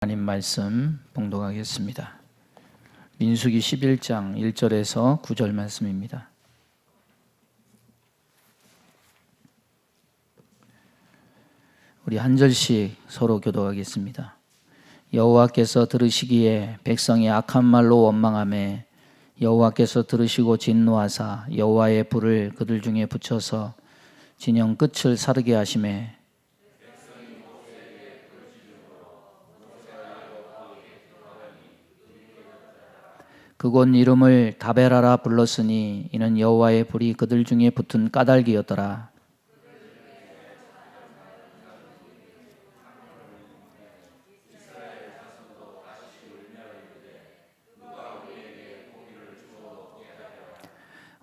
하나님 말씀 봉독하겠습니다. 민수기 11장 1절에서 9절 말씀입니다. 우리 한 절씩 서로 교독하겠습니다. 여호와께서 들으시기에 백성이 악한 말로 원망하매 여호와께서 들으시고 진노하사 여호와의 불을 그들 중에 붙여서 진영 끝을 사르게 하시매 그곳 이름을 다베라라 불렀으니 이는 여호와의 불이 그들 중에 붙은 까닭이었더라.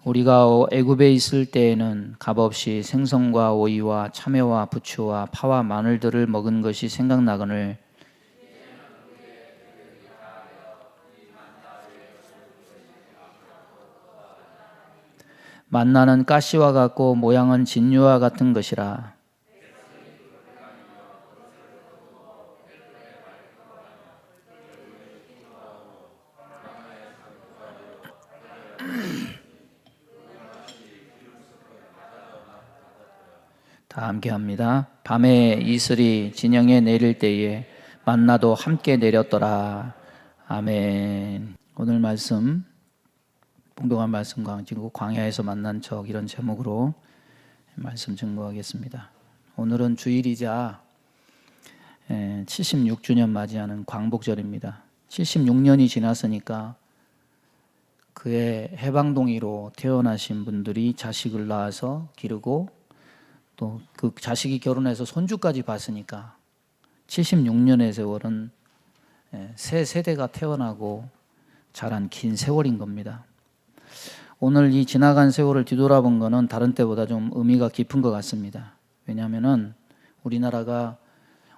우리가 애굽에 있을 때에는 값없이 생선과 오이와 참외와 부추와 파와 마늘들을 먹은 것이 생각나거늘 만나는 가시와 같고 모양은 진유와 같은 것이라. 다 함께 합니다. 밤에 이슬이 진영에 내릴 때에 만나도 함께 내렸더라. 아멘. 오늘 말씀 봉독한 말씀과 지금 광야에서 만난 적 이런 제목으로 말씀 증거하겠습니다. 오늘은 주일이자 76주년 맞이하는 광복절입니다. 76년이 지났으니까 그의 해방동의로 태어나신 분들이 자식을 낳아서 기르고 또 그 자식이 결혼해서 손주까지 봤으니까 76년의 세월은 새 세대가 태어나고 자란 긴 세월인 겁니다. 오늘 이 지나간 세월을 뒤돌아본 거는 다른 때보다 좀 의미가 깊은 것 같습니다. 왜냐하면은 우리나라가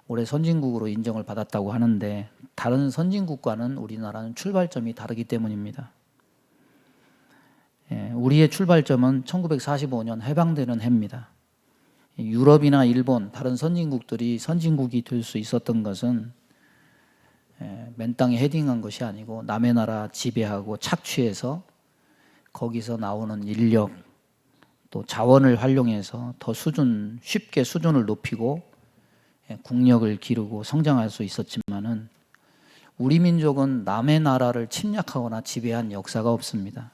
올해 선진국으로 인정을 받았다고 하는데 다른 선진국과는 우리나라는 출발점이 다르기 때문입니다. 우리의 출발점은 1945년 해방되는 해입니다. 유럽이나 일본, 다른 선진국들이 선진국이 될 수 있었던 것은 맨 땅에 헤딩한 것이 아니고 남의 나라 지배하고 착취해서 거기서 나오는 인력 또 자원을 활용해서 더 쉽게 수준을 높이고 국력을 기르고 성장할 수 있었지만은 우리 민족은 남의 나라를 침략하거나 지배한 역사가 없습니다.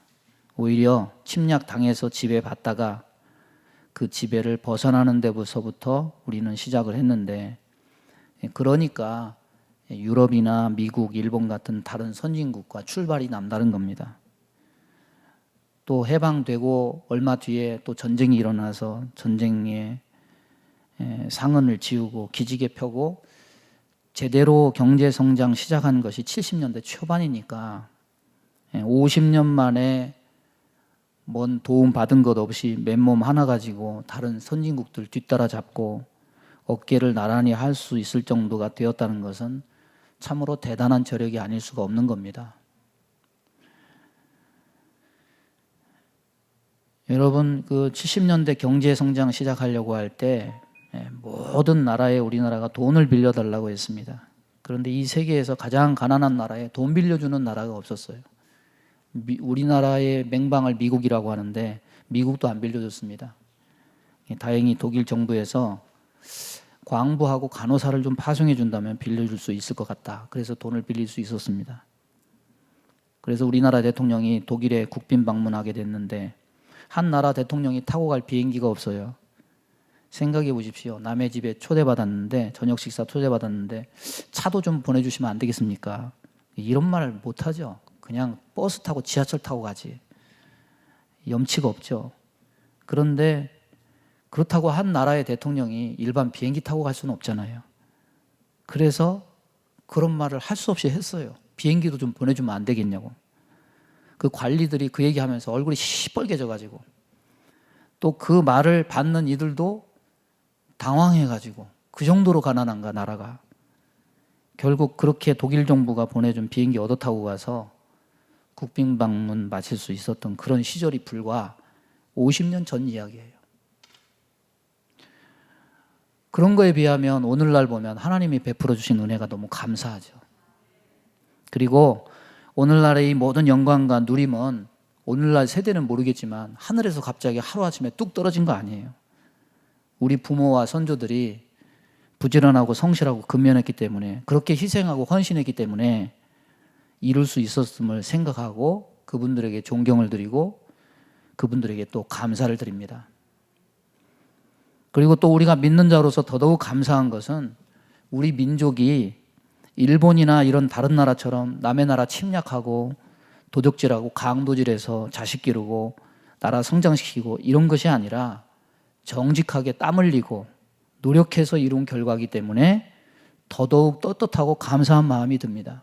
오히려 침략당해서 지배받다가 그 지배를 벗어나는 데부터 우리는 시작을 했는데 그러니까 유럽이나 미국, 일본 같은 다른 선진국과 출발이 남다른 겁니다. 또 해방되고 얼마 뒤에 또 전쟁이 일어나서 전쟁에 상흔을 지우고 기지개 펴고 제대로 경제 성장 시작한 것이 70년대 초반이니까 50년 만에 뭔 도움 받은 것 없이 맨몸 하나 가지고 다른 선진국들 뒤따라잡고 어깨를 나란히 할 수 있을 정도가 되었다는 것은 참으로 대단한 저력이 아닐 수가 없는 겁니다. 여러분, 그 70년대 경제 성장 시작하려고 할 때 모든 나라에 우리나라가 돈을 빌려달라고 했습니다. 그런데 이 세계에서 가장 가난한 나라에 돈 빌려주는 나라가 없었어요. 우리나라의 맹방을 미국이라고 하는데 미국도 안 빌려줬습니다. 다행히 독일 정부에서 광부하고 간호사를 좀 파송해 준다면 빌려줄 수 있을 것 같다. 그래서 돈을 빌릴 수 있었습니다. 그래서 우리나라 대통령이 독일에 국빈 방문하게 됐는데 한 나라 대통령이 타고 갈 비행기가 없어요. 생각해 보십시오. 남의 집에 초대받았는데 저녁 식사 초대받았는데 차도 좀 보내주시면 안 되겠습니까? 이런 말 못하죠. 그냥 버스 타고 지하철 타고 가지. 염치가 없죠. 그런데 그렇다고 한 나라의 대통령이 일반 비행기 타고 갈 수는 없잖아요. 그래서 그런 말을 할 수 없이 했어요. 비행기도 좀 보내주면 안 되겠냐고. 그 관리들이 그 얘기하면서 얼굴이 시뻘개져가지고 또 그 말을 받는 이들도 당황해가지고 그 정도로 가난한가 나라가. 결국 그렇게 독일 정부가 보내준 비행기 얻어 타고 가서 국빈 방문 마칠 수 있었던 그런 시절이 불과 50년 전 이야기예요. 그런 거에 비하면 오늘날 보면 하나님이 베풀어 주신 은혜가 너무 감사하죠. 그리고 오늘날의 이 모든 영광과 누림은 오늘날 세대는 모르겠지만 하늘에서 갑자기 하루아침에 뚝 떨어진 거 아니에요. 우리 부모와 선조들이 부지런하고 성실하고 근면했기 때문에, 그렇게 희생하고 헌신했기 때문에 이룰 수 있었음을 생각하고 그분들에게 존경을 드리고 그분들에게 또 감사를 드립니다. 그리고 또 우리가 믿는 자로서 더더욱 감사한 것은 우리 민족이 일본이나 이런 다른 나라처럼 남의 나라 침략하고 도적질하고 강도질해서 자식 기르고 나라 성장시키고 이런 것이 아니라 정직하게 땀 흘리고 노력해서 이룬 결과이기 때문에 더더욱 떳떳하고 감사한 마음이 듭니다.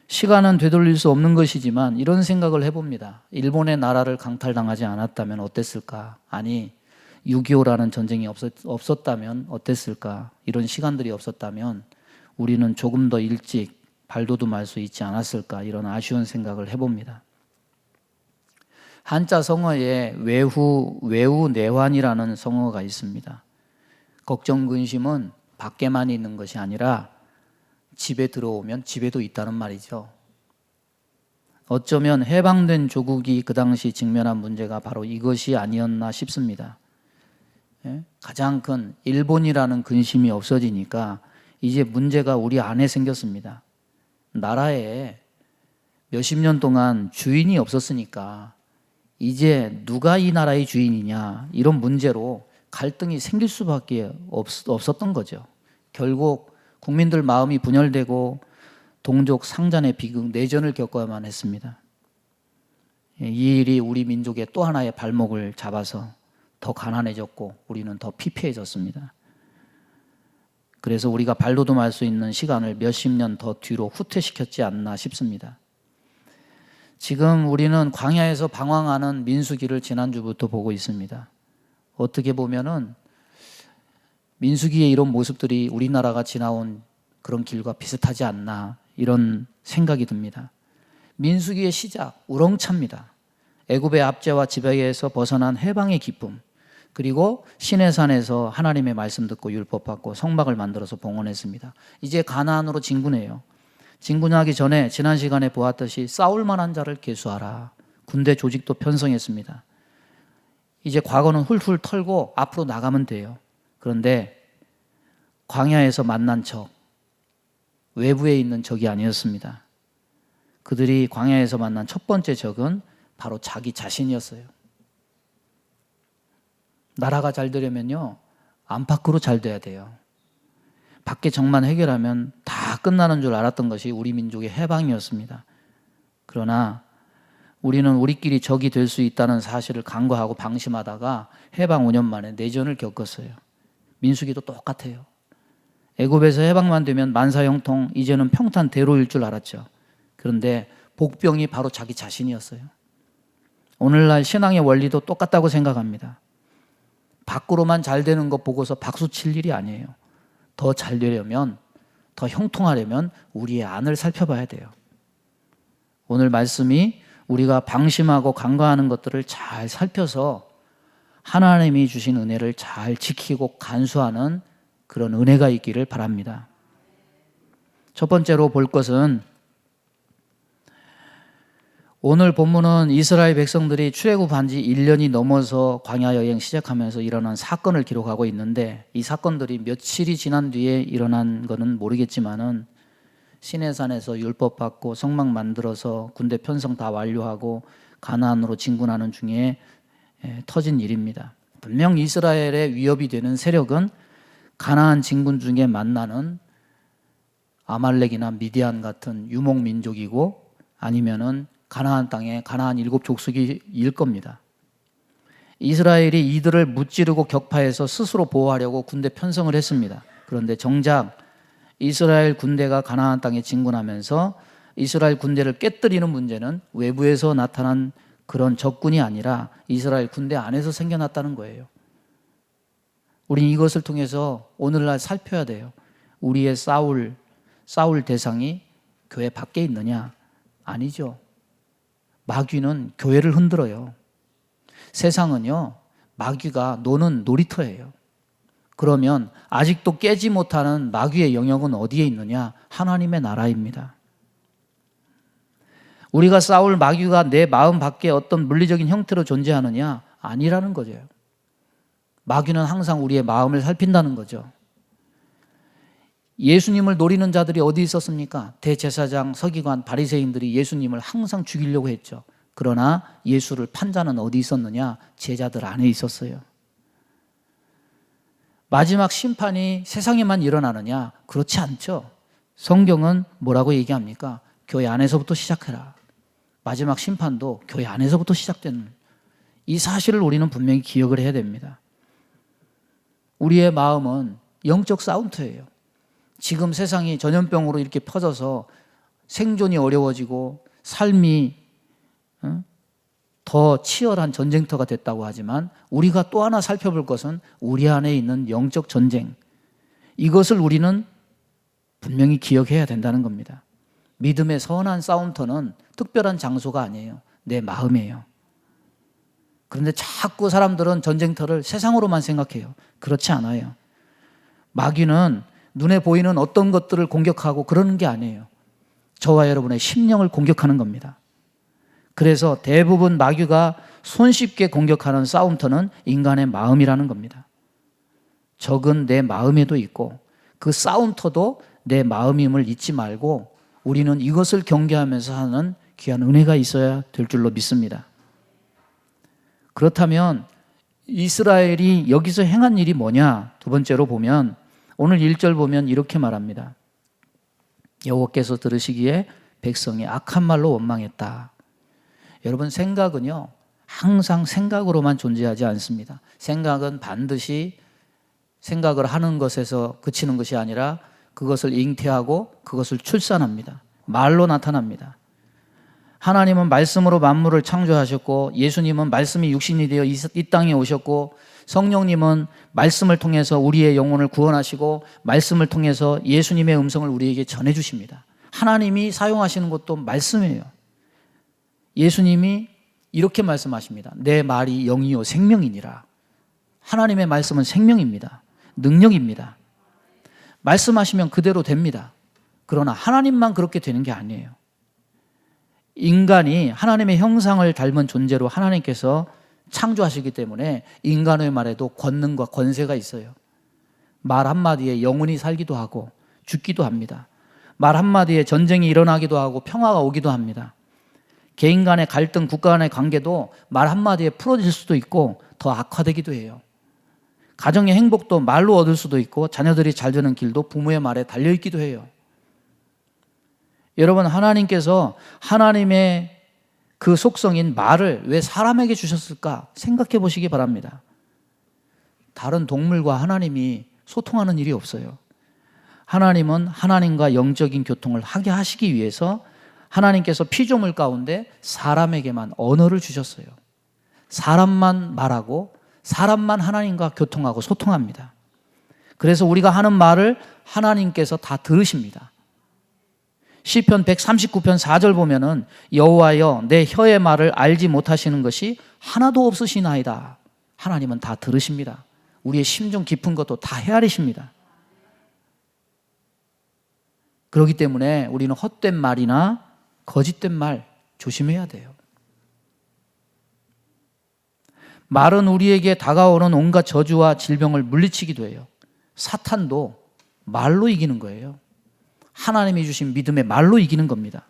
시간은 되돌릴 수 없는 것이지만 이런 생각을 해봅니다. 일본의 나라를 강탈당하지 않았다면 어땠을까? 아니, 6.25라는 전쟁이 없었다면 어땠을까? 이런 시간들이 없었다면 우리는 조금 더 일찍 발돋움할 수 있지 않았을까? 이런 아쉬운 생각을 해봅니다. 한자 성어에 외후내환이라는 성어가 있습니다. 걱정, 근심은 밖에만 있는 것이 아니라 집에 들어오면 집에도 있다는 말이죠. 어쩌면 해방된 조국이 그 당시 직면한 문제가 바로 이것이 아니었나 싶습니다. 가장 큰 일본이라는 근심이 없어지니까 이제 문제가 우리 안에 생겼습니다. 나라에 몇십 년 동안 주인이 없었으니까 이제 누가 이 나라의 주인이냐, 이런 문제로 갈등이 생길 수밖에 없었던 거죠. 결국 국민들 마음이 분열되고 동족 상잔의 비극, 내전을 겪어야만 했습니다. 이 일이 우리 민족의 또 하나의 발목을 잡아서 더 가난해졌고 우리는 더 피폐해졌습니다. 그래서 우리가 발돋움할 수 있는 시간을 몇십 년 더 뒤로 후퇴시켰지 않나 싶습니다. 지금 우리는 광야에서 방황하는 민수기를 지난주부터 보고 있습니다. 어떻게 보면은 민수기의 이런 모습들이 우리나라가 지나온 그런 길과 비슷하지 않나, 이런 생각이 듭니다. 민수기의 시작, 우렁차입니다. 애굽의 압제와 지배에서 벗어난 해방의 기쁨, 그리고 시내산에서 하나님의 말씀 듣고 율법 받고 성막을 만들어서 봉헌했습니다. 이제 가나안으로 진군해요. 진군하기 전에 지난 시간에 보았듯이 싸울 만한 자를 계수하라. 군대 조직도 편성했습니다. 이제 과거는 훌훌 털고 앞으로 나가면 돼요. 그런데 광야에서 만난 적, 외부에 있는 적이 아니었습니다. 그들이 광야에서 만난 첫 번째 적은 바로 자기 자신이었어요. 나라가 잘 되려면요, 안팎으로 잘 돼야 돼요. 밖에 정만 해결하면 다 끝나는 줄 알았던 것이 우리 민족의 해방이었습니다. 그러나 우리는 우리끼리 적이 될 수 있다는 사실을 간과하고 방심하다가 해방 5년 만에 내전을 겪었어요. 민수기도 똑같아요. 애굽에서 해방만 되면 만사형통, 이제는 평탄대로일 줄 알았죠. 그런데 복병이 바로 자기 자신이었어요. 오늘날 신앙의 원리도 똑같다고 생각합니다. 밖으로만 잘 되는 것 보고서 박수 칠 일이 아니에요. 더 잘 되려면, 더 형통하려면 우리의 안을 살펴봐야 돼요. 오늘 말씀이 우리가 방심하고 간과하는 것들을 잘 살펴서 하나님이 주신 은혜를 잘 지키고 간수하는 그런 은혜가 있기를 바랍니다. 첫 번째로 볼 것은, 오늘 본문은 이스라엘 백성들이 출애굽한 지 1년이 넘어서 광야 여행 시작하면서 일어난 사건을 기록하고 있는데, 이 사건들이 며칠이 지난 뒤에 일어난 것은 모르겠지만은 시내산에서 율법 받고 성막 만들어서 군대 편성 다 완료하고 가나안으로 진군하는 중에 터진 일입니다. 분명 이스라엘의 위협이 되는 세력은 가나안 진군 중에 만나는 아말렉이나 미디안 같은 유목민족이고, 아니면은 가나안 땅에 가나안 7족속일 겁니다. 이스라엘이 이들을 무찌르고 격파해서 스스로 보호하려고 군대 편성을 했습니다. 그런데 정작 이스라엘 군대가 가나안 땅에 진군하면서 이스라엘 군대를 깨뜨리는 문제는 외부에서 나타난 그런 적군이 아니라 이스라엘 군대 안에서 생겨났다는 거예요. 우린 이것을 통해서 오늘날 살펴야 돼요. 우리의 싸울 대상이 교회 밖에 있느냐? 아니죠. 마귀는 교회를 흔들어요. 세상은요, 마귀가 노는 놀이터예요. 그러면 아직도 깨지 못하는 마귀의 영역은 어디에 있느냐? 하나님의 나라입니다. 우리가 싸울 마귀가 내 마음 밖에 어떤 물리적인 형태로 존재하느냐? 아니라는 거죠. 마귀는 항상 우리의 마음을 살핀다는 거죠. 예수님을 노리는 자들이 어디 있었습니까? 대제사장, 서기관, 바리새인들이 예수님을 항상 죽이려고 했죠. 그러나 예수를 판 자는 어디 있었느냐? 제자들 안에 있었어요. 마지막 심판이 세상에만 일어나느냐? 그렇지 않죠. 성경은 뭐라고 얘기합니까? 교회 안에서부터 시작해라. 마지막 심판도 교회 안에서부터 시작되는 이 사실을 우리는 분명히 기억을 해야 됩니다. 우리의 마음은 영적 싸움터예요. 지금 세상이 전염병으로 이렇게 퍼져서 생존이 어려워지고 삶이 더 치열한 전쟁터가 됐다고 하지만 우리가 또 하나 살펴볼 것은 우리 안에 있는 영적 전쟁, 이것을 우리는 분명히 기억해야 된다는 겁니다. 믿음의 선한 싸움터는 특별한 장소가 아니에요. 내 마음이에요. 그런데 자꾸 사람들은 전쟁터를 세상으로만 생각해요. 그렇지 않아요. 마귀는 눈에 보이는 어떤 것들을 공격하고 그러는 게 아니에요. 저와 여러분의 심령을 공격하는 겁니다. 그래서 대부분 마귀가 손쉽게 공격하는 싸움터는 인간의 마음이라는 겁니다. 적은 내 마음에도 있고 그 싸움터도 내 마음임을 잊지 말고 우리는 이것을 경계하면서 하는 귀한 은혜가 있어야 될 줄로 믿습니다. 그렇다면 이스라엘이 여기서 행한 일이 뭐냐? 두 번째로 보면 오늘 1절 보면 이렇게 말합니다. 여호와께서 들으시기에 백성이 악한 말로 원망했다. 여러분, 생각은요 항상 생각으로만 존재하지 않습니다. 생각은 반드시 생각을 하는 것에서 그치는 것이 아니라 그것을 잉태하고 그것을 출산합니다. 말로 나타납니다. 하나님은 말씀으로 만물을 창조하셨고 예수님은 말씀이 육신이 되어 이 땅에 오셨고 성령님은 말씀을 통해서 우리의 영혼을 구원하시고 말씀을 통해서 예수님의 음성을 우리에게 전해주십니다. 하나님이 사용하시는 것도 말씀이에요. 예수님이 이렇게 말씀하십니다. 내 말이 영이요 생명이니라. 하나님의 말씀은 생명입니다. 능력입니다. 말씀하시면 그대로 됩니다. 그러나 하나님만 그렇게 되는 게 아니에요. 인간이 하나님의 형상을 닮은 존재로 하나님께서 창조하시기 때문에 인간의 말에도 권능과 권세가 있어요. 말 한마디에 영혼이 살기도 하고 죽기도 합니다. 말 한마디에 전쟁이 일어나기도 하고 평화가 오기도 합니다. 개인 간의 갈등, 국가 간의 관계도 말 한마디에 풀어질 수도 있고 더 악화되기도 해요. 가정의 행복도 말로 얻을 수도 있고 자녀들이 잘 되는 길도 부모의 말에 달려있기도 해요. 여러분, 하나님께서 하나님의 그 속성인 말을 왜 사람에게 주셨을까 생각해 보시기 바랍니다. 다른 동물과 하나님이 소통하는 일이 없어요. 하나님은 하나님과 영적인 교통을 하게 하시기 위해서 하나님께서 피조물 가운데 사람에게만 언어를 주셨어요. 사람만 말하고 사람만 하나님과 교통하고 소통합니다. 그래서 우리가 하는 말을 하나님께서 다 들으십니다. 시편 139편 4절 보면은 여호와여 내 혀의 말을 알지 못하시는 것이 하나도 없으시나이다. 하나님은 다 들으십니다. 우리의 심중 깊은 것도 다 헤아리십니다. 그렇기 때문에 우리는 헛된 말이나 거짓된 말 조심해야 돼요. 말은 우리에게 다가오는 온갖 저주와 질병을 물리치기도 해요. 사탄도 말로 이기는 거예요. 하나님이 주신 믿음의 말로 이기는 겁니다.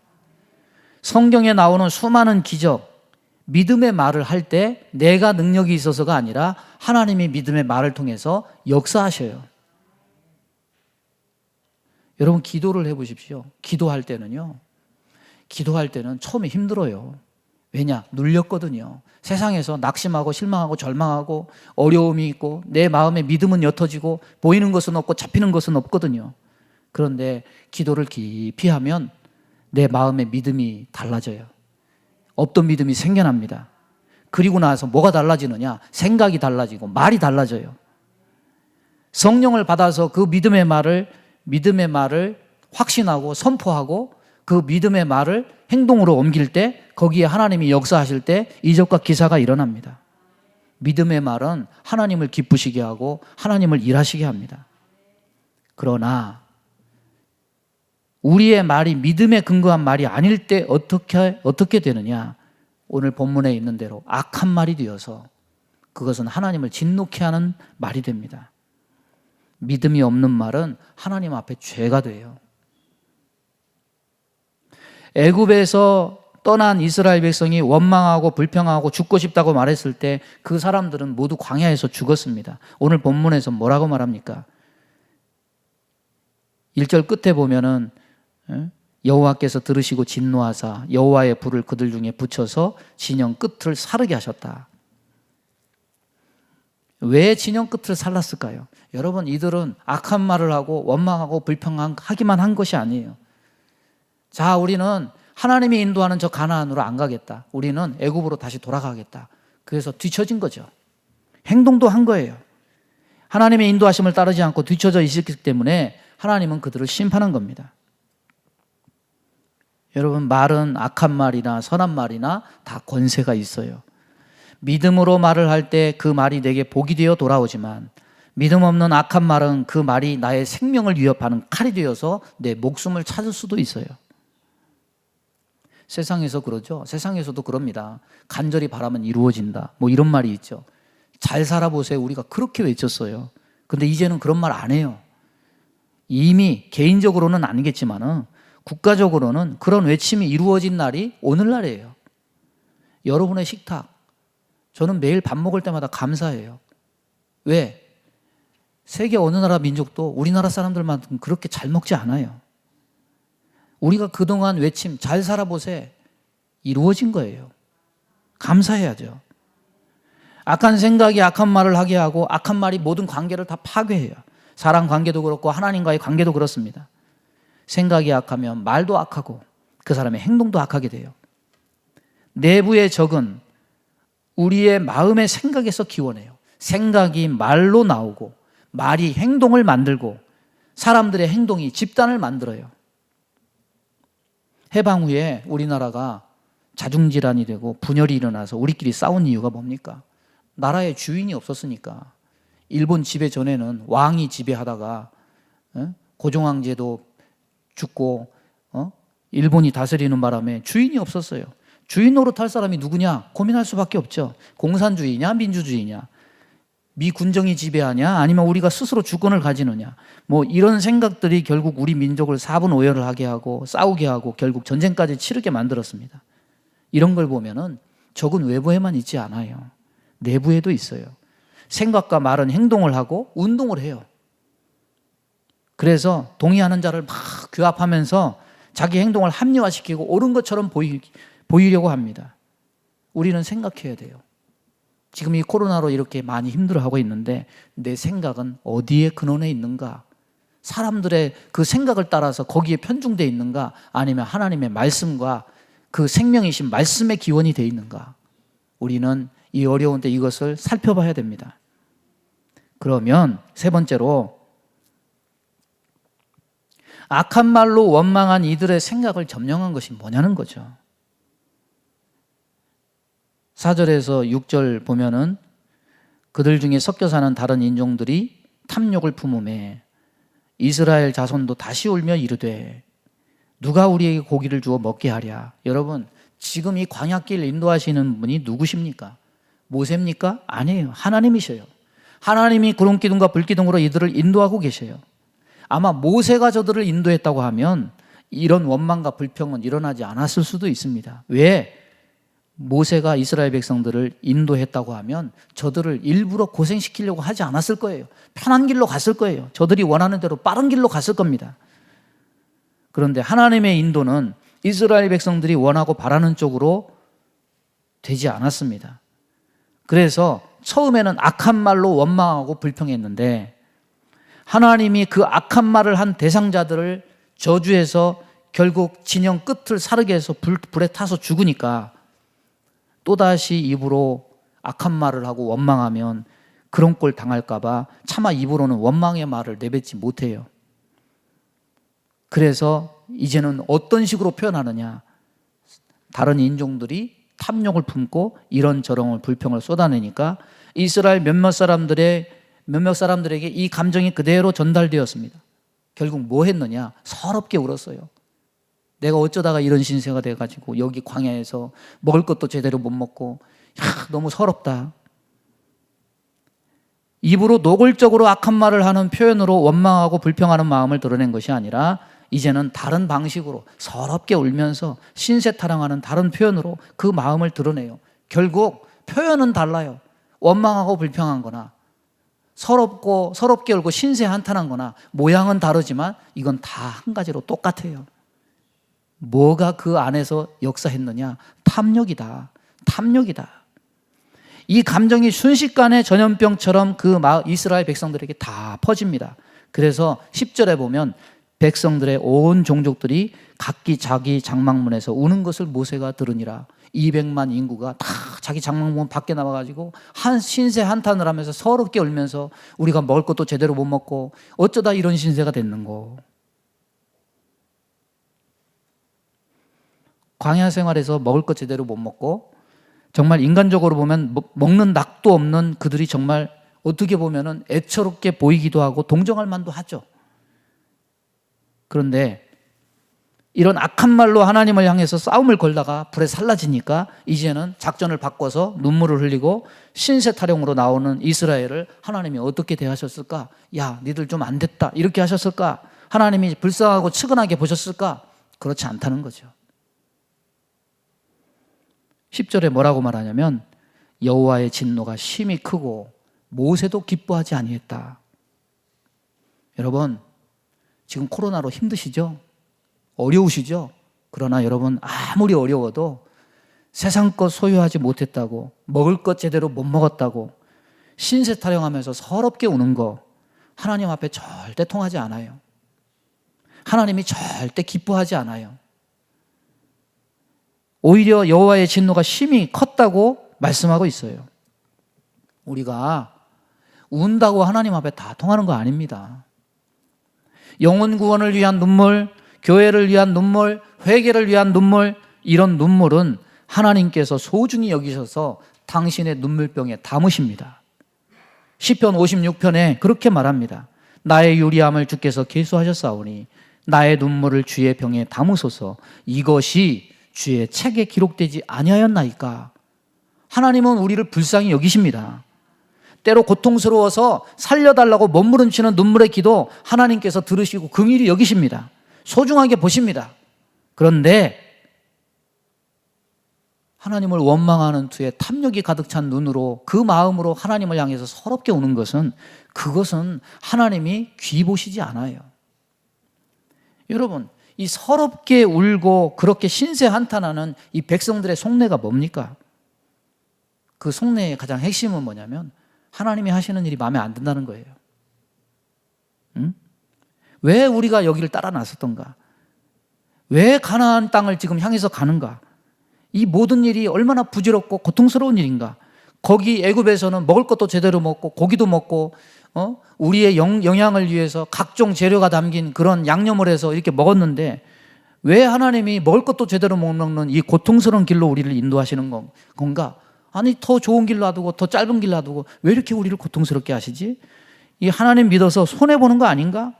성경에 나오는 수많은 기적, 믿음의 말을 할 때 내가 능력이 있어서가 아니라 하나님이 믿음의 말을 통해서 역사하셔요. 여러분, 기도를 해보십시오. 기도할 때는 처음에 힘들어요. 왜냐? 눌렸거든요. 세상에서 낙심하고 실망하고 절망하고 어려움이 있고 내 마음의 믿음은 옅어지고 보이는 것은 없고 잡히는 것은 없거든요. 그런데 기도를 깊이 하면 내 마음의 믿음이 달라져요. 없던 믿음이 생겨납니다. 그리고 나서 뭐가 달라지느냐? 생각이 달라지고 말이 달라져요. 성령을 받아서 그 믿음의 말을 확신하고 선포하고 그 믿음의 말을 행동으로 옮길 때 거기에 하나님이 역사하실 때 이적과 기사가 일어납니다. 믿음의 말은 하나님을 기쁘시게 하고 하나님을 일하시게 합니다. 그러나 우리의 말이 믿음에 근거한 말이 아닐 때 어떻게 되느냐? 오늘 본문에 있는 대로 악한 말이 되어서 그것은 하나님을 진노케 하는 말이 됩니다. 믿음이 없는 말은 하나님 앞에 죄가 돼요. 애굽에서 떠난 이스라엘 백성이 원망하고 불평하고 죽고 싶다고 말했을 때 그 사람들은 모두 광야에서 죽었습니다. 오늘 본문에서 뭐라고 말합니까? 1절 끝에 보면은 여호와께서 들으시고 진노하사 여호와의 불을 그들 중에 붙여서 진영 끝을 사르게 하셨다. 왜 진영 끝을 살랐을까요? 여러분, 이들은 악한 말을 하고 원망하고 불평하기만 한 것이 아니에요. 자, 우리는 하나님이 인도하는 저 가나안으로 안 가겠다. 우리는 애굽으로 다시 돌아가겠다. 그래서 뒤처진 거죠. 행동도 한 거예요. 하나님의 인도하심을 따르지 않고 뒤처져 있었기 때문에 하나님은 그들을 심판한 겁니다. 여러분, 말은 악한 말이나 선한 말이나 다 권세가 있어요. 믿음으로 말을 할 때 그 말이 내게 복이 되어 돌아오지만 믿음 없는 악한 말은 그 말이 나의 생명을 위협하는 칼이 되어서 내 목숨을 찾을 수도 있어요. 세상에서 그러죠. 세상에서도 그럽니다. 간절히 바라면 이루어진다. 뭐 이런 말이 있죠. 잘 살아보세요. 우리가 그렇게 외쳤어요. 근데 이제는 그런 말 안 해요. 이미 개인적으로는 아니겠지만은 국가적으로는 그런 외침이 이루어진 날이 오늘날이에요. 여러분의 식탁, 저는 매일 밥 먹을 때마다 감사해요. 왜? 세계 어느 나라 민족도 우리나라 사람들만큼 그렇게 잘 먹지 않아요. 우리가 그동안 외침 잘 살아보세 이루어진 거예요. 감사해야죠. 악한 생각이 악한 말을 하게 하고 악한 말이 모든 관계를 다 파괴해요. 사람 관계도 그렇고 하나님과의 관계도 그렇습니다. 생각이 악하면 말도 악하고 그 사람의 행동도 악하게 돼요. 내부의 적은 우리의 마음의 생각에서 기원해요. 생각이 말로 나오고 말이 행동을 만들고 사람들의 행동이 집단을 만들어요. 해방 후에 우리나라가 자중질환이 되고 분열이 일어나서 우리끼리 싸운 이유가 뭡니까? 나라의 주인이 없었으니까. 일본 지배 전에는 왕이 지배하다가 고종황제도 죽고 일본이 다스리는 바람에 주인이 없었어요. 주인 노릇할 사람이 누구냐? 고민할 수밖에 없죠. 공산주의냐 민주주의냐? 미 군정이 지배하냐 아니면 우리가 스스로 주권을 가지느냐, 뭐 이런 생각들이 결국 우리 민족을 사분오열을 하게 하고 싸우게 하고 결국 전쟁까지 치르게 만들었습니다. 이런 걸 보면은 적은 외부에만 있지 않아요. 내부에도 있어요. 생각과 말은 행동을 하고 운동을 해요. 그래서 동의하는 자를 막 규합하면서 자기 행동을 합리화시키고 옳은 것처럼 보이려고 합니다. 우리는 생각해야 돼요. 지금 이 코로나로 이렇게 많이 힘들어하고 있는데 내 생각은 어디에 근원해 있는가? 사람들의 그 생각을 따라서 거기에 편중되어 있는가? 아니면 하나님의 말씀과 그 생명이신 말씀의 기원이 되어 있는가? 우리는 이 어려운 때 이것을 살펴봐야 됩니다. 그러면 세 번째로 악한 말로 원망한 이들의 생각을 점령한 것이 뭐냐는 거죠. 4절에서 6절 보면은 그들 중에 섞여 사는 다른 인종들이 탐욕을 품음에 이스라엘 자손도 다시 울며 이르되 누가 우리에게 고기를 주어 먹게 하랴. 여러분, 지금 이 광야길 인도하시는 분이 누구십니까? 모세입니까? 아니에요. 하나님이셔요. 하나님이 구름 기둥과 불 기둥으로 이들을 인도하고 계셔요. 아마 모세가 저들을 인도했다고 하면 이런 원망과 불평은 일어나지 않았을 수도 있습니다. 왜? 모세가 이스라엘 백성들을 인도했다고 하면 저들을 일부러 고생시키려고 하지 않았을 거예요. 편한 길로 갔을 거예요. 저들이 원하는 대로 빠른 길로 갔을 겁니다. 그런데 하나님의 인도는 이스라엘 백성들이 원하고 바라는 쪽으로 되지 않았습니다. 그래서 처음에는 악한 말로 원망하고 불평했는데 하나님이 그 악한 말을 한 대상자들을 저주해서 결국 진영 끝을 사르게 해서 불에 타서 죽으니까 또다시 입으로 악한 말을 하고 원망하면 그런 꼴 당할까 봐 차마 입으로는 원망의 말을 내뱉지 못해요. 그래서 이제는 어떤 식으로 표현하느냐, 다른 인종들이 탐욕을 품고 이런저런 불평을 쏟아내니까 이스라엘 몇몇 사람들에게 이 감정이 그대로 전달되었습니다. 결국 뭐 했느냐? 서럽게 울었어요. 내가 어쩌다가 이런 신세가 돼가지고 여기 광야에서 먹을 것도 제대로 못 먹고 너무 서럽다. 입으로 노골적으로 악한 말을 하는 표현으로 원망하고 불평하는 마음을 드러낸 것이 아니라 이제는 다른 방식으로 서럽게 울면서 신세 타령하는 다른 표현으로 그 마음을 드러내요. 결국 표현은 달라요. 원망하고 불평한 거나 서럽게 울고 신세 한탄한 거나 모양은 다르지만 이건 다 한 가지로 똑같아요. 뭐가 그 안에서 역사했느냐? 탐욕이다. 탐욕이다. 이 감정이 순식간에 전염병처럼 그 이스라엘 백성들에게 다 퍼집니다. 그래서 10절에 보면 백성들의 온 종족들이 각기 자기 장막문에서 우는 것을 모세가 들으니라. 200만 인구가 다 자기 장막문 밖에 나와가지고 한 신세 한탄을 하면서 서럽게 울면서 우리가 먹을 것도 제대로 못 먹고 어쩌다 이런 신세가 됐는고. 광야 생활에서 먹을 것 제대로 못 먹고 정말 인간적으로 보면 먹는 낙도 없는 그들이 정말 어떻게 보면은 애처롭게 보이기도 하고 동정할 만도 하죠. 그런데 이런 악한 말로 하나님을 향해서 싸움을 걸다가 불에 살라지니까 이제는 작전을 바꿔서 눈물을 흘리고 신세 타령으로 나오는 이스라엘을 하나님이 어떻게 대하셨을까? 야, 니들 좀 안 됐다. 이렇게 하셨을까? 하나님이 불쌍하고 측은하게 보셨을까? 그렇지 않다는 거죠. 10절에 뭐라고 말하냐면 여호와의 진노가 심히 크고 모세도 기뻐하지 아니했다. 여러분, 지금 코로나로 힘드시죠? 어려우시죠? 그러나 여러분, 아무리 어려워도 세상 것 소유하지 못했다고, 먹을 것 제대로 못 먹었다고 신세 타령하면서 서럽게 우는 거 하나님 앞에 절대 통하지 않아요. 하나님이 절대 기뻐하지 않아요. 오히려 여호와의 진노가 심히 컸다고 말씀하고 있어요. 우리가 운다고 하나님 앞에 다 통하는 거 아닙니다. 영혼 구원을 위한 눈물, 교회를 위한 눈물, 회개를 위한 눈물, 이런 눈물은 하나님께서 소중히 여기셔서 당신의 눈물병에 담으십니다. 시편 56편에 그렇게 말합니다. 나의 유리함을 주께서 계수하셨사오니 나의 눈물을 주의 병에 담으소서. 이것이 주의 책에 기록되지 아니하였나이까. 하나님은 우리를 불쌍히 여기십니다. 때로 고통스러워서 살려달라고 몸부림치는 눈물의 기도 하나님께서 들으시고 긍휼히 여기십니다. 소중하게 보십니다. 그런데 하나님을 원망하는 투에 탐욕이 가득 찬 눈으로 그 마음으로 하나님을 향해서 서럽게 우는 것은 그것은 하나님이 귀 보시지 않아요. 여러분, 이 서럽게 울고 그렇게 신세 한탄하는 이 백성들의 속내가 뭡니까? 그 속내의 가장 핵심은 뭐냐면 하나님이 하시는 일이 마음에 안 든다는 거예요. 응? 왜 우리가 여기를 따라 나섰던가? 왜 가나안 땅을 지금 향해서 가는가? 이 모든 일이 얼마나 부질없고 고통스러운 일인가? 거기 애굽에서는 먹을 것도 제대로 먹고 고기도 먹고 우리의 영양을 위해서 각종 재료가 담긴 그런 양념을 해서 이렇게 먹었는데 왜 하나님이 먹을 것도 제대로 못 먹는 이 고통스러운 길로 우리를 인도하시는 건가? 아니, 더 좋은 길 놔두고 더 짧은 길 놔두고 왜 이렇게 우리를 고통스럽게 하시지? 이 하나님 믿어서 손해보는 거 아닌가?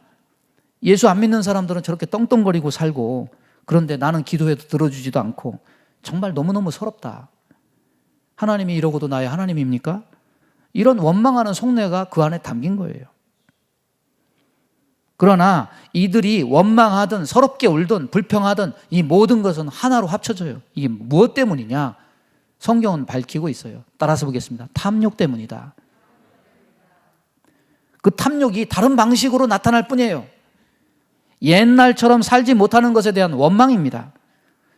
예수 안 믿는 사람들은 저렇게 떵떵거리고 살고 그런데 나는 기도해도 들어주지도 않고 정말 너무너무 서럽다. 하나님이 이러고도 나의 하나님입니까? 이런 원망하는 속내가 그 안에 담긴 거예요. 그러나 이들이 원망하든 서럽게 울든 불평하든 이 모든 것은 하나로 합쳐져요. 이게 무엇 때문이냐? 성경은 밝히고 있어요. 따라서 보겠습니다. 탐욕 때문이다. 그 탐욕이 다른 방식으로 나타날 뿐이에요. 옛날처럼 살지 못하는 것에 대한 원망입니다.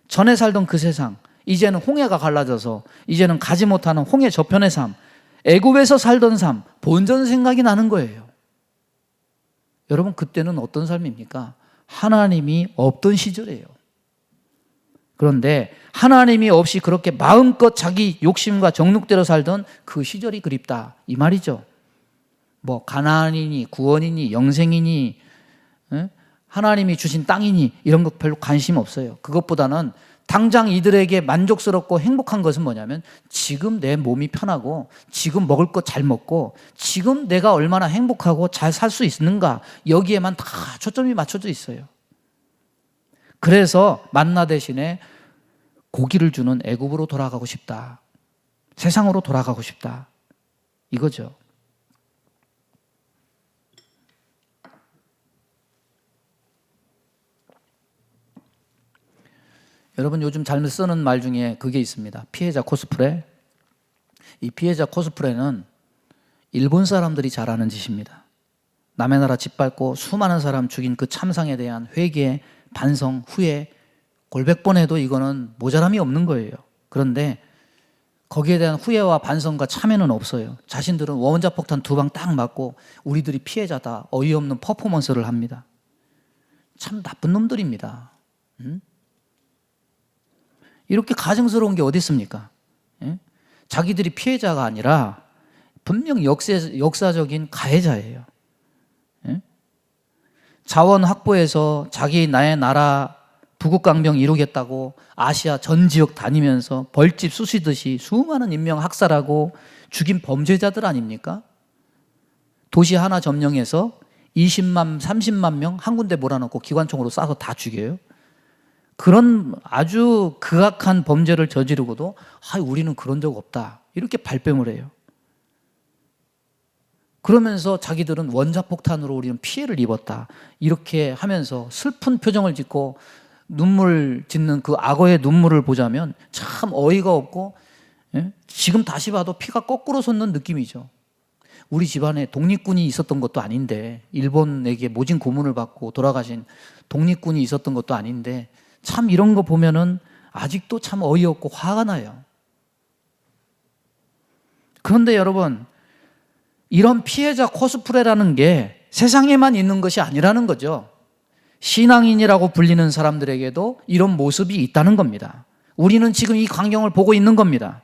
전에 살던 그 세상, 이제는 홍해가 갈라져서 이제는 가지 못하는 홍해 저편의 삶, 애굽에서 살던 삶, 본전 생각이 나는 거예요. 여러분, 그때는 어떤 삶입니까? 하나님이 없던 시절이에요. 그런데 하나님이 없이 그렇게 마음껏 자기 욕심과 정욕대로 살던 그 시절이 그립다, 이 말이죠. 뭐 가나안이니 구원이니 영생이니 하나님이 주신 땅이니 이런 것 별로 관심 없어요. 그것보다는 당장 이들에게 만족스럽고 행복한 것은 뭐냐면 지금 내 몸이 편하고 지금 먹을 거 잘 먹고 지금 내가 얼마나 행복하고 잘 살 수 있는가, 여기에만 다 초점이 맞춰져 있어요. 그래서 만나 대신에 고기를 주는 애굽으로 돌아가고 싶다, 세상으로 돌아가고 싶다, 이거죠. 여러분, 요즘 잘 쓰는 말 중에 그게 있습니다. 피해자 코스프레. 이 피해자 코스프레는 일본 사람들이 잘하는 짓입니다. 남의 나라 짓밟고 수많은 사람 죽인 그 참상에 대한 회개, 반성, 후회 골백 번 해도 이거는 모자람이 없는 거예요. 그런데 거기에 대한 후회와 반성과 참여는 없어요. 자신들은 원자폭탄 2방 딱 맞고 우리들이 피해자다, 어이없는 퍼포먼스를 합니다. 참 나쁜 놈들입니다. 이렇게 가증스러운 게 어디 있습니까? 예? 자기들이 피해자가 아니라 분명 역사적인 가해자예요. 예? 자원 확보해서 나의 나라 부국강병 이루겠다고 아시아 전 지역 다니면서 벌집 쑤시듯이 수많은 인명 학살하고 죽인 범죄자들 아닙니까? 도시 하나 점령해서 20만, 30만 명 한 군데 몰아넣고 기관총으로 쏴서 다 죽여요. 그런 아주 극악한 범죄를 저지르고도 우리는 그런 적 없다, 이렇게 발뺌을 해요. 그러면서 자기들은 원자폭탄으로 우리는 피해를 입었다, 이렇게 하면서 슬픈 표정을 짓고 눈물 짓는 그 악어의 눈물을 보자면 참 어이가 없고, 예? 지금 다시 봐도 피가 거꾸로 솟는 느낌이죠. 우리 집안에 독립군이 있었던 것도 아닌데, 일본에게 모진 고문을 받고 돌아가신 독립군이 있었던 것도 아닌데, 참 이런 거 보면은 아직도 참 어이없고 화가 나요. 그런데 여러분, 이런 피해자 코스프레라는 게 세상에만 있는 것이 아니라는 거죠. 신앙인이라고 불리는 사람들에게도 이런 모습이 있다는 겁니다. 우리는 지금 이 광경을 보고 있는 겁니다.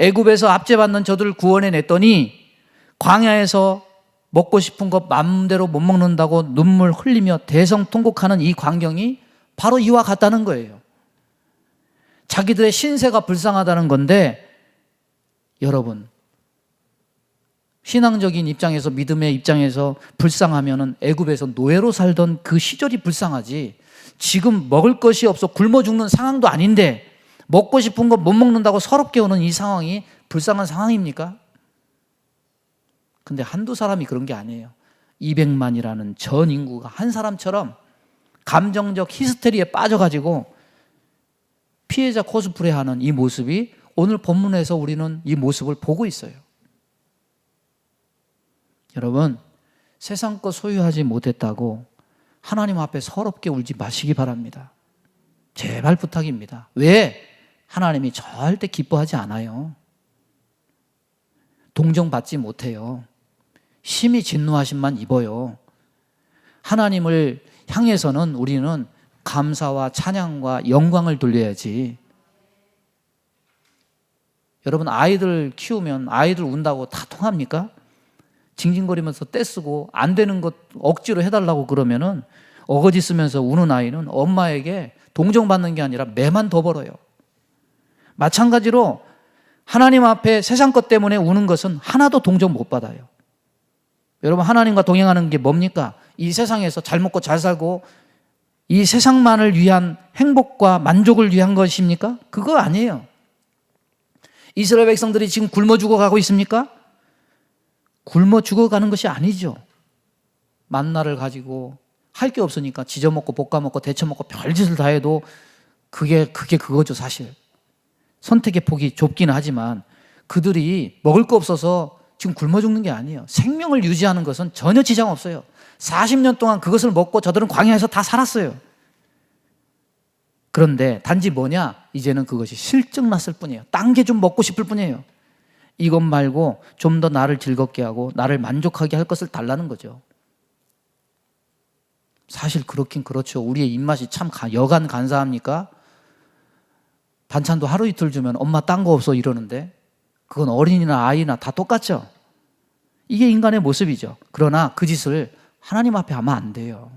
애굽에서 압제받는 저들을 구원해 냈더니 광야에서 먹고 싶은 것 마음대로 못 먹는다고 눈물 흘리며 대성통곡하는 이 광경이 바로 이와 같다는 거예요. 자기들의 신세가 불쌍하다는 건데, 여러분, 신앙적인 입장에서, 믿음의 입장에서 불쌍하면은 애굽에서 노예로 살던 그 시절이 불쌍하지, 지금 먹을 것이 없어 굶어 죽는 상황도 아닌데 먹고 싶은 거 못 먹는다고 서럽게 오는 이 상황이 불쌍한 상황입니까? 근데 한두 사람이 그런 게 아니에요. 200만이라는 전 인구가 한 사람처럼 감정적 히스테리에 빠져가지고 피해자 코스프레하는 이 모습이 오늘 본문에서 우리는 이 모습을 보고 있어요. 여러분, 세상 것 소유하지 못했다고 하나님 앞에 서럽게 울지 마시기 바랍니다. 제발 부탁입니다. 왜? 하나님이 절대 기뻐하지 않아요. 동정받지 못해요. 심히 진노하심만 입어요. 하나님을 향해서는 우리는 감사와 찬양과 영광을 돌려야지. 여러분, 아이들 키우면 아이들 운다고 다 통합니까? 징징거리면서 떼쓰고 안 되는 것 억지로 해달라고 그러면은 어거지 쓰면서 우는 아이는 엄마에게 동정받는 게 아니라 매만 더 벌어요. 마찬가지로 하나님 앞에 세상 것 때문에 우는 것은 하나도 동정 못 받아요. 여러분, 하나님과 동행하는 게 뭡니까? 이 세상에서 잘 먹고 잘 살고 이 세상만을 위한 행복과 만족을 위한 것입니까? 그거 아니에요. 이스라엘 백성들이 지금 굶어 죽어가고 있습니까? 굶어 죽어가는 것이 아니죠. 만나를 가지고 할 게 없으니까 지져먹고 볶아먹고 데쳐먹고 별짓을 다 해도 그게 그거죠. 사실 선택의 폭이 좁기는 하지만 그들이 먹을 거 없어서 지금 굶어 죽는 게 아니에요. 생명을 유지하는 것은 전혀 지장 없어요. 40년 동안 그것을 먹고 저들은 광야에서 다 살았어요. 그런데 단지 뭐냐? 이제는 그것이 실증났을 뿐이에요. 딴 게 좀 먹고 싶을 뿐이에요. 이것 말고 좀 더 나를 즐겁게 하고 나를 만족하게 할 것을 달라는 거죠. 사실 그렇긴 그렇죠. 우리의 입맛이 참 여간 간사합니까? 반찬도 하루 이틀 주면 엄마 딴 거 없어 이러는데 그건 어린이나 아이나 다 똑같죠. 이게 인간의 모습이죠. 그러나 그 짓을 하나님 앞에 하면 안 돼요.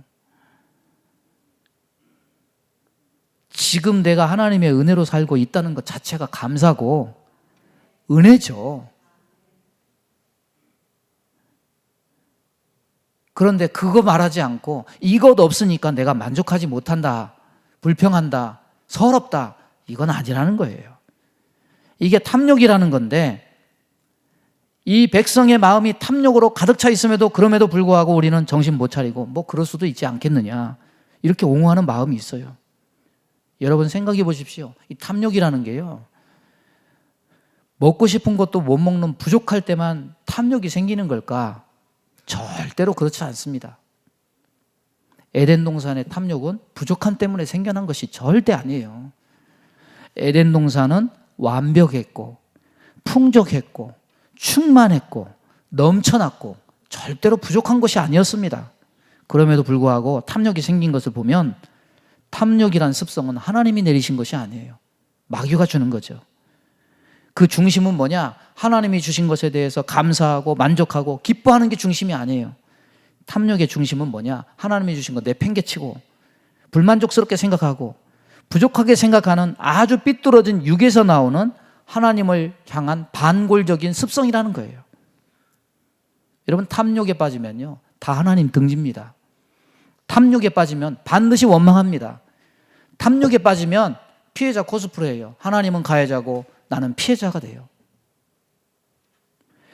지금 내가 하나님의 은혜로 살고 있다는 것 자체가 감사고 은혜죠. 그런데 그거 말하지 않고 이것 없으니까 내가 만족하지 못한다, 불평한다, 서럽다, 이건 아니라는 거예요. 이게 탐욕이라는 건데, 이 백성의 마음이 탐욕으로 가득 차 있음에도 그럼에도 불구하고 우리는 정신 못 차리고 뭐 그럴 수도 있지 않겠느냐, 이렇게 옹호하는 마음이 있어요. 여러분 생각해 보십시오. 이 탐욕이라는 게요, 먹고 싶은 것도 못 먹는 부족할 때만 탐욕이 생기는 걸까? 절대로 그렇지 않습니다. 에덴 동산의 탐욕은 부족함 때문에 생겨난 것이 절대 아니에요. 에덴 동산은 완벽했고 풍족했고 충만했고 넘쳐났고 절대로 부족한 것이 아니었습니다. 그럼에도 불구하고 탐욕이 생긴 것을 보면 탐욕이란 습성은 하나님이 내리신 것이 아니에요. 마귀가 주는 거죠. 그 중심은 뭐냐? 하나님이 주신 것에 대해서 감사하고 만족하고 기뻐하는 게 중심이 아니에요. 탐욕의 중심은 뭐냐? 하나님이 주신 거 내팽개치고 불만족스럽게 생각하고 부족하게 생각하는 아주 삐뚤어진 육에서 나오는 하나님을 향한 반골적인 습성이라는 거예요. 여러분, 탐욕에 빠지면요, 다 하나님 등집니다. 탐욕에 빠지면 반드시 원망합니다. 탐욕에 빠지면 피해자 코스프레예요. 하나님은 가해자고 나는 피해자가 돼요.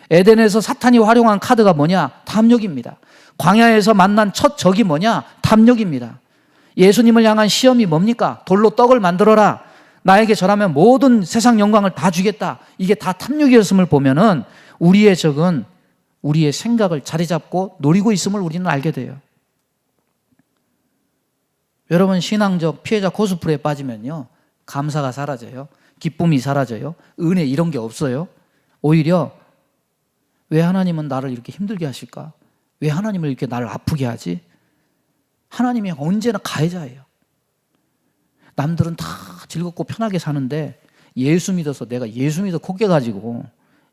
에덴에서 사탄이 활용한 카드가 뭐냐? 탐욕입니다. 광야에서 만난 첫 적이 뭐냐? 탐욕입니다. 예수님을 향한 시험이 뭡니까? 돌로 떡을 만들어라. 나에게 절하면 모든 세상 영광을 다 주겠다. 이게 다 탐욕이었음을 보면은 우리의 적은 우리의 생각을 자리 잡고 노리고 있음을 우리는 알게 돼요. 여러분, 신앙적 피해자 코스프레에 빠지면요, 감사가 사라져요. 기쁨이 사라져요. 은혜 이런 게 없어요. 오히려 왜 하나님은 나를 이렇게 힘들게 하실까? 왜 하나님을 이렇게 나를 아프게 하지? 하나님이 언제나 가해자예요. 남들은 다 즐겁고 편하게 사는데 예수 믿어서 내가 예수 믿어 콧게 가지고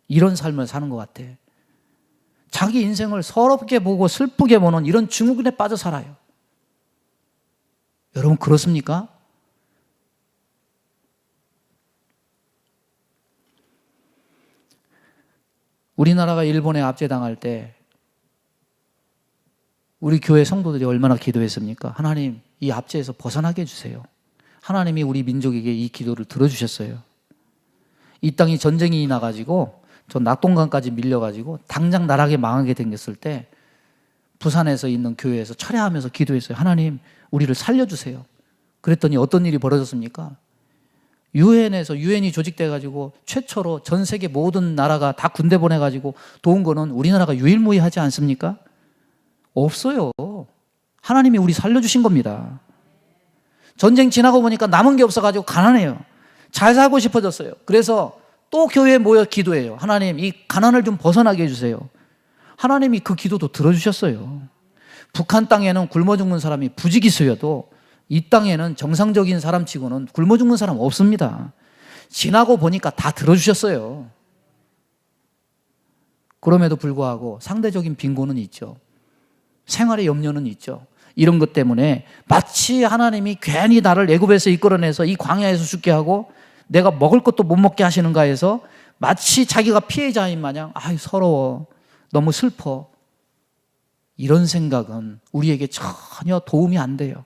이런 삶을 사는 것 같아. 자기 인생을 서럽게 보고 슬프게 보는 이런 증후군에 빠져 살아요. 여러분 그렇습니까? 우리나라가 일본에 압제당할 때 우리 교회 성도들이 얼마나 기도했습니까? 하나님, 이 압제에서 벗어나게 해주세요. 하나님이 우리 민족에게 이 기도를 들어주셨어요. 이 땅이 전쟁이 나가지고 저 낙동강까지 밀려가지고 당장 나라하게 망하게 생겼을 때 부산에서 있는 교회에서 철야하면서 기도했어요. 하나님, 우리를 살려주세요. 그랬더니 어떤 일이 벌어졌습니까? 유엔에서 유엔이 조직돼가지고 최초로 전 세계 모든 나라가 다 군대 보내가지고 도운 거는 우리나라가 유일무이하지 않습니까? 없어요. 하나님이 우리 살려주신 겁니다. 전쟁 지나고 보니까 남은 게 없어가지고 가난해요. 잘 살고 싶어졌어요. 그래서 또 교회에 모여 기도해요. 하나님, 이 가난을 좀 벗어나게 해주세요. 하나님이 그 기도도 들어주셨어요. 북한 땅에는 굶어 죽는 사람이 부지기수여도 이 땅에는 정상적인 사람치고는 굶어 죽는 사람 없습니다. 지나고 보니까 다 들어주셨어요. 그럼에도 불구하고 상대적인 빈곤은 있죠. 생활의 염려는 있죠. 이런 것 때문에 마치 하나님이 괜히 나를 애굽에서 이끌어내서 이 광야에서 죽게 하고 내가 먹을 것도 못 먹게 하시는가 해서 마치 자기가 피해자인 마냥 아이 서러워, 너무 슬퍼, 이런 생각은 우리에게 전혀 도움이 안 돼요.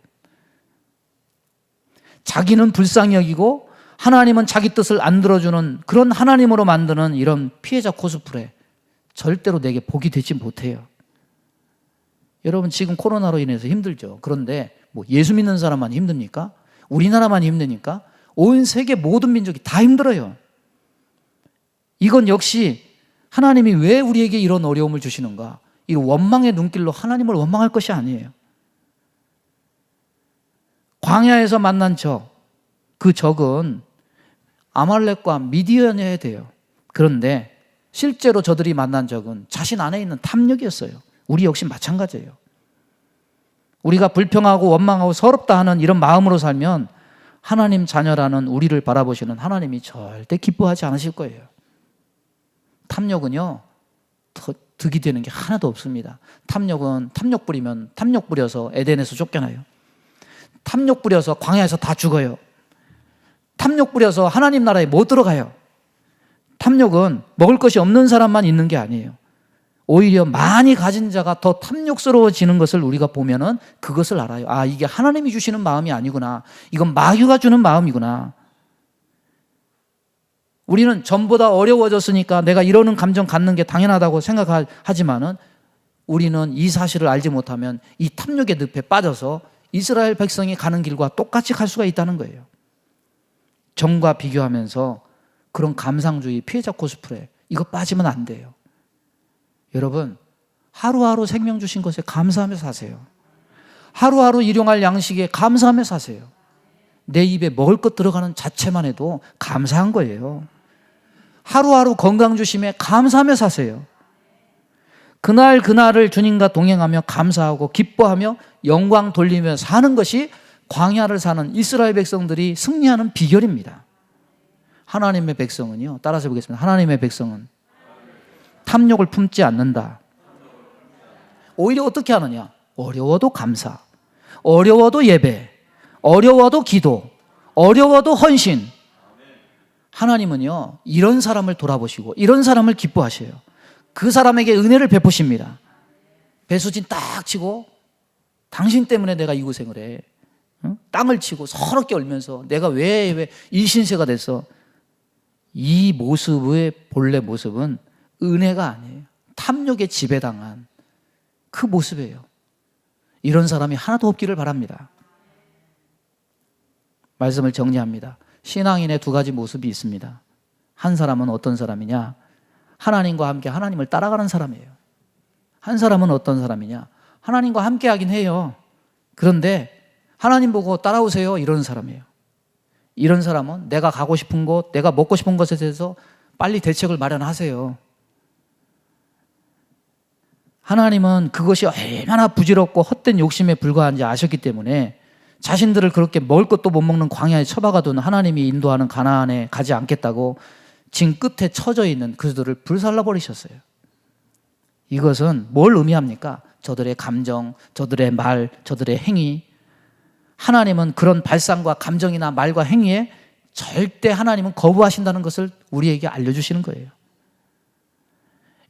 자기는 불쌍히 여기고 하나님은 자기 뜻을 안 들어주는 그런 하나님으로 만드는 이런 피해자 코스프레, 절대로 내게 복이 되지 못해요. 여러분 지금 코로나로 인해서 힘들죠. 그런데 뭐 예수 믿는 사람만 힘듭니까? 우리나라만 힘드니까? 온 세계 모든 민족이 다 힘들어요. 이건 역시 하나님이 왜 우리에게 이런 어려움을 주시는가? 이 원망의 눈길로 하나님을 원망할 것이 아니에요. 광야에서 만난 그 적은 아말렉과 미디안이어야 돼요. 그런데 실제로 저들이 만난 적은 자신 안에 있는 탐욕이었어요. 우리 역시 마찬가지예요. 우리가 불평하고 원망하고 서럽다 하는 이런 마음으로 살면 하나님 자녀라는 우리를 바라보시는 하나님이 절대 기뻐하지 않으실 거예요. 탐욕은요, 득이 되는 게 하나도 없습니다. 탐욕은 탐욕 부리면 탐욕 부려서 에덴에서 쫓겨나요. 탐욕 부려서 광야에서 다 죽어요. 탐욕 부려서 하나님 나라에 못 들어가요. 탐욕은 먹을 것이 없는 사람만 있는 게 아니에요. 오히려 많이 가진 자가 더 탐욕스러워지는 것을 우리가 보면은 그것을 알아요. 아, 이게 하나님이 주시는 마음이 아니구나. 이건 마귀가 주는 마음이구나. 우리는 전보다 어려워졌으니까 내가 이러는 감정 갖는 게 당연하다고 생각하지만은 우리는 이 사실을 알지 못하면 이 탐욕의 늪에 빠져서 이스라엘 백성이 가는 길과 똑같이 갈 수가 있다는 거예요. 전과 비교하면서 그런 감상주의, 피해자 코스프레, 이거 빠지면 안 돼요. 여러분, 하루하루 생명 주신 것에 감사하며 사세요. 하루하루 일용할 양식에 감사하며 사세요. 내 입에 먹을 것 들어가는 자체만 해도 감사한 거예요. 하루하루 건강 주심에 감사하며 사세요. 그날 그날을 주님과 동행하며 감사하고 기뻐하며 영광 돌리며 사는 것이 광야를 사는 이스라엘 백성들이 승리하는 비결입니다. 하나님의 백성은요, 따라서 보겠습니다. 하나님의 백성은 탐욕을 품지 않는다. 오히려 어떻게 하느냐? 어려워도 감사, 어려워도 예배, 어려워도 기도, 어려워도 헌신. 하나님은요, 이런 사람을 돌아보시고 이런 사람을 기뻐하셔요. 그 사람에게 은혜를 베푸십니다. 배수진 딱 치고 당신 때문에 내가 이 고생을 해. 응? 땅을 치고 서럽게 울면서 내가 왜 이 신세가 됐어. 이 모습의 본래 모습은 은혜가 아니에요. 탐욕에 지배당한 그 모습이에요. 이런 사람이 하나도 없기를 바랍니다. 말씀을 정리합니다. 신앙인의 두 가지 모습이 있습니다. 한 사람은 어떤 사람이냐? 하나님과 함께 하나님을 따라가는 사람이에요. 한 사람은 어떤 사람이냐? 하나님과 함께 하긴 해요. 그런데 하나님 보고 따라오세요, 이런 사람이에요. 이런 사람은 내가 가고 싶은 곳, 내가 먹고 싶은 것에 대해서 빨리 대책을 마련하세요. 하나님은 그것이 얼마나 부질없고 헛된 욕심에 불과한지 아셨기 때문에 자신들을 그렇게 먹을 것도 못 먹는 광야에 처박아둔 하나님이 인도하는 가나안에 가지 않겠다고 진 끝에 처져 있는 그들을 불살라 버리셨어요. 이것은 뭘 의미합니까? 저들의 감정, 저들의 말, 저들의 행위. 하나님은 그런 발상과 감정이나 말과 행위에 절대 하나님은 거부하신다는 것을 우리에게 알려주시는 거예요.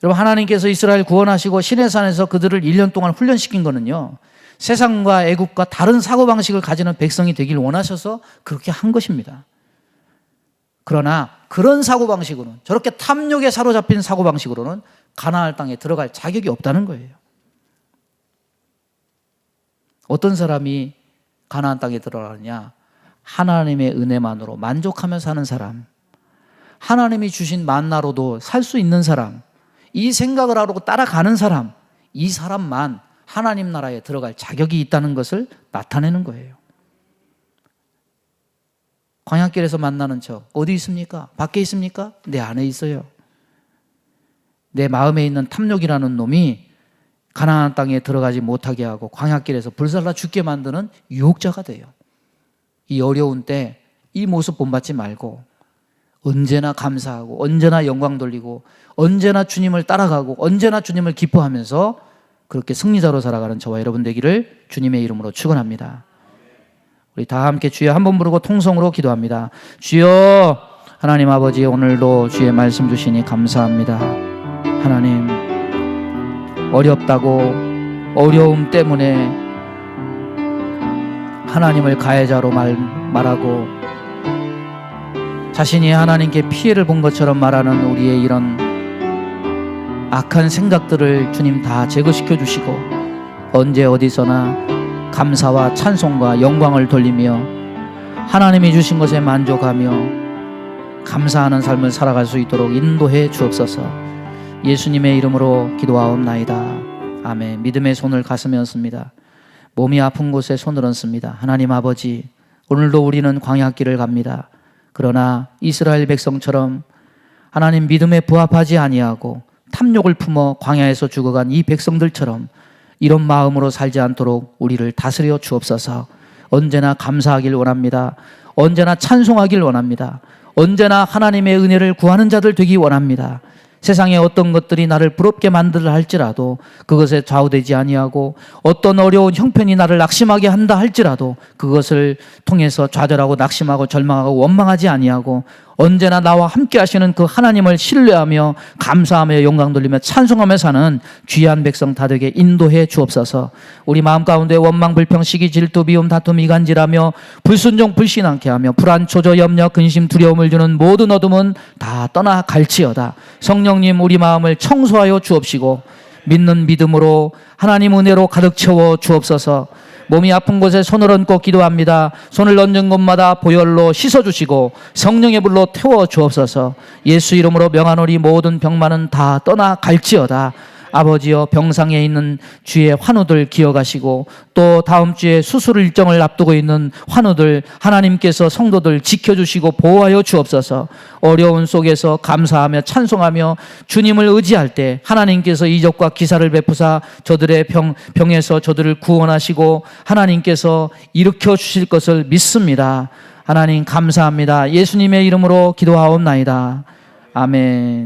여러분, 하나님께서 이스라엘 구원하시고 시내산에서 그들을 1년 동안 훈련시킨 거는요, 세상과 애국과 다른 사고방식을 가지는 백성이 되길 원하셔서 그렇게 한 것입니다. 그러나 그런 사고방식으로는, 저렇게 탐욕에 사로잡힌 사고방식으로는 가나안 땅에 들어갈 자격이 없다는 거예요. 어떤 사람이 가나안 땅에 들어가느냐? 하나님의 은혜만으로 만족하며 사는 사람, 하나님이 주신 만나로도 살 수 있는 사람, 이 생각을 하고 따라가는 사람, 이 사람만 하나님 나라에 들어갈 자격이 있다는 것을 나타내는 거예요. 광야길에서 만나는 저 어디 있습니까? 밖에 있습니까? 내 안에 있어요. 내 마음에 있는 탐욕이라는 놈이 가나안 땅에 들어가지 못하게 하고 광야길에서 불살라 죽게 만드는 유혹자가 돼요. 이 어려운 때 이 모습 본받지 말고 언제나 감사하고 언제나 영광 돌리고 언제나 주님을 따라가고 언제나 주님을 기뻐하면서 그렇게 승리자로 살아가는 저와 여러분 되기를 주님의 이름으로 축원합니다. 우리 다 함께 주여 한 번 부르고 통성으로 기도합니다. 주여, 하나님 아버지, 오늘도 주의 말씀 주시니 감사합니다. 하나님, 어렵다고 어려움 때문에 하나님을 가해자로 말하고 자신이 하나님께 피해를 본 것처럼 말하는 우리의 이런 악한 생각들을 주님 다 제거시켜 주시고 언제 어디서나 감사와 찬송과 영광을 돌리며 하나님이 주신 것에 만족하며 감사하는 삶을 살아갈 수 있도록 인도해 주옵소서. 예수님의 이름으로 기도하옵나이다. 아멘. 믿음의 손을 가슴에 얹습니다. 몸이 아픈 곳에 손을 얹습니다. 하나님 아버지, 오늘도 우리는 광야길을 갑니다. 그러나 이스라엘 백성처럼 하나님 믿음에 부합하지 아니하고 탐욕을 품어 광야에서 죽어간 이 백성들처럼 이런 마음으로 살지 않도록 우리를 다스려 주옵소서. 언제나 감사하길 원합니다. 언제나 찬송하길 원합니다. 언제나 하나님의 은혜를 구하는 자들 되기 원합니다. 세상의 어떤 것들이 나를 부럽게 만들라 할지라도 그것에 좌우되지 아니하고 어떤 어려운 형편이 나를 낙심하게 한다 할지라도 그것을 통해서 좌절하고 낙심하고 절망하고 원망하지 아니하고 언제나 나와 함께 하시는 그 하나님을 신뢰하며 감사하며 영광 돌리며 찬송하며 사는 귀한 백성 다 되게 인도해 주옵소서. 우리 마음 가운데 원망, 불평, 시기, 질투, 미움, 다툼, 이간질하며 불순종, 불신앙케 하며 불안, 초조, 염려, 근심, 두려움을 주는 모든 어둠은 다 떠나 갈지어다. 성령님 우리 마음을 청소하여 주옵시고 믿는 믿음으로 하나님 은혜로 가득 채워 주옵소서. 몸이 아픈 곳에 손을 얹고 기도합니다. 손을 얹은 곳마다 보혈로 씻어주시고 성령의 불로 태워 주옵소서. 예수 이름으로 명하노니 모든 병만은 다 떠나 갈지어다. 아버지여, 병상에 있는 주의 환우들 기억하시고 또 다음 주에 수술 일정을 앞두고 있는 환우들 하나님께서 성도들 지켜주시고 보호하여 주옵소서. 어려운 속에서 감사하며 찬송하며 주님을 의지할 때 하나님께서 이적과 기사를 베푸사 저들의 병에서 저들을 구원하시고 하나님께서 일으켜 주실 것을 믿습니다. 하나님 감사합니다. 예수님의 이름으로 기도하옵나이다. 아멘.